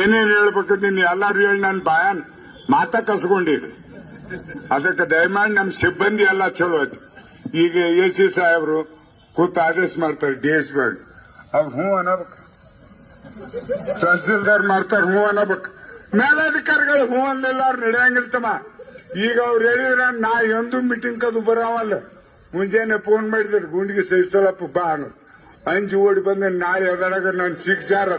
ಏನೇನ್ ಹೇಳ್ಬೇಕಂತೀನಿ ಎಲ್ಲಾರು ಹೇಳಿ ನನ್ ಬಾಯನ್ ಮಾತ ಕಸ್ಕೊಂಡಿರಿ. ಅದಕ್ಕೆ ದಯಮಾಡಿ ನಮ್ ಸಿಬ್ಬಂದಿ ಎಲ್ಲ ಚಲೋ ಐತಿ. ಈಗ AC ಸಾಹೇಬ್ರು ಕೂತ್ ಆದೇಶ ಮಾಡ್ತಾರೆ DSP ಅವ್ರು ಹ್ಞೂ ಅನ್ನಬೇಕು, ತಹಸೀಲ್ದಾರ್ ಮಾಡ್ತಾರೆ ಹ್ಞೂ ಅನ್ನಬೇಕು, ಮೇಲಾಧಿಕಾರಿಗಳು ಹ್ಞೂ ಅನ್ನಲಿಲ್ಲ ಅವ್ರು ನಡೆಯಂಗಿಲ್ತಮ್ಮ. ಈಗ ಅವ್ರು ಹೇಳಿದ್ರ ನಾ ಎಂದು ಮೀಟಿಂಗ್ ಕದು ಬರಾವಲ್ಲ. ಮುಂಜಾನೆ ಫೋನ್ ಮಾಡಿದ್ರು ಗುಂಡಿಗೆ ಸಹಿಸಲಪ್ಪ ಬಾ ಅನ್ನೋದು. ಅಂಜಿ ಓಡಿ ಬಂದ ನಾಳೆ ಎದರಾಗ ನನ್ ಶಿಕ್ಷಾರ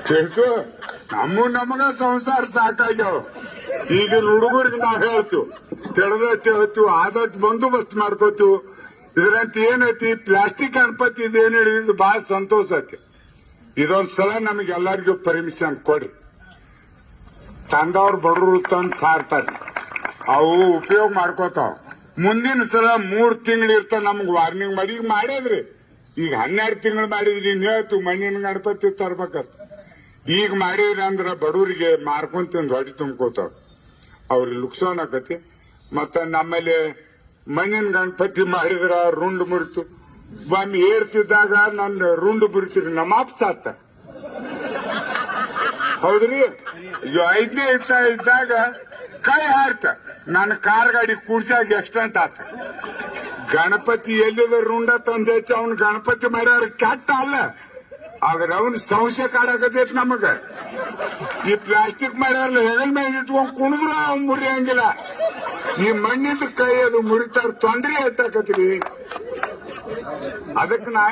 ಹೇಳ್ತು. ನಮಗ ಸಂಸಾರ ಸಾಕಾಗ್ಯಾವ. ಈಗಿನ ಹುಡುಗರಿಗೆ ನಾವ್ ಹೇಳ್ತೀವಿ ತೆರೆದೈತಿ ಹೇಳ್ತೀವಿ, ಆದಷ್ಟು ಬಂದೋಬಸ್ತ್ ಮಾಡ್ಕೋತೀವಿ. ಇದ್ರಂತ ಏನೈತಿ ಪ್ಲಾಸ್ಟಿಕ್ ಗಣಪತಿ ಇದೇನು ಹೇಳಿದ್ರು ಬಹಳ ಸಂತೋಷ ಐತಿ. ಇದೊಂದ್ಸಲ ನಮಗೆ ಎಲ್ಲರಿಗೂ ಪರ್ಮಿಷನ್ ಕೊಡ್ರಿ. ತಂದವ್ರು ಬಡವರು ತಂದು ಸಾರ್ತಾರೆ, ಅವು ಉಪಯೋಗ ಮಾಡ್ಕೋತಾವ. ಮುಂದಿನ ಸಲ 3 ತಿಂಗಳು ಇರ್ತಾವ ನಮ್ಗೆ ವಾರ್ನಿಂಗ್ ಮಾಡಿ. ಈಗ ಮಾಡ್ಯದ್ರಿ, ಈಗ 12 ತಿಂಗಳು ಮಾಡಿದ್ರಿ. ಇನ್ ಹೇಳ್ತು ಮಣ್ಣಿನ ಗಣಪತಿ ತರ್ಬೇಕಂತ. ಈಗ ಮಾಡಿದ್ರಿ ಅಂದ್ರ ಬಡವರಿಗೆ ಮಾರ್ಕೊಂತ ಹೊಡಿ ತುಂಬ್ಕೋತಾವ, ಅವ್ರಿಗೆ ಲುಕ್ಸಾನ್ ಆಕತಿ. ಮತ್ತ ನಮ್ಮಲ್ಲಿ ಮಣ್ಣಿನ ಗಣಪತಿ ಮಾಡಿದ್ರ ರುಂಡ್ ಮುರಿತು. ಒಮ್ಮೆ ಏರ್ತಿದ್ದಾಗ ನನ್ನ ರುಂಡ್ ಮುರಿತೀರಿ ನಮ್ಮ ಅಪ್ಪ ಸಾತ. ಹೌದ್ರಿ, ಈಗ 5ನೇ ಇದ್ದಾಗ ಕೈ ಹಾರ್ತ ನನ್ನ ಕಾರ್ ಗಾಡಿ ಕೂಡ್ಸಾಗ ಎಕ್ಸ್ಟೆಂಟ್ ಆತ. ಗಣಪತಿ ಎಲ್ಲಿದ ರುಂಡ ತಂದ ಹೆಚ್ಚು ಅವ್ನ ಗಣಪತಿ ಮಾಡ್ಯಾರ ಕೆಟ್ಟ ಅಲ್ಲ, ಆದ್ರೆ ಅವನ್ ಸಂಶಯ ಕಾಡಕತೈತಿ ನಮಗ. ಈ ಪ್ಲಾಸ್ಟಿಕ್ ಮಾಡ್ಯಾರಲ್ಲ ಹೆಗಲ್ ಮೇಲೆ ಇಟ್ಕೊಂಡ್ ಕುಣಿದ್ರು ಅವ್ನು ಮುರಿಯಂಗಿಲ್ಲ. ಈ ಮಣ್ಣಿದ ಕೈ ಅದು ಮುರಿತಾರ, ತೊಂದ್ರೆ ಹೆಚ್ಚಾಕತ್ರಿ. ಅದಕ್ಕೆ ನಾ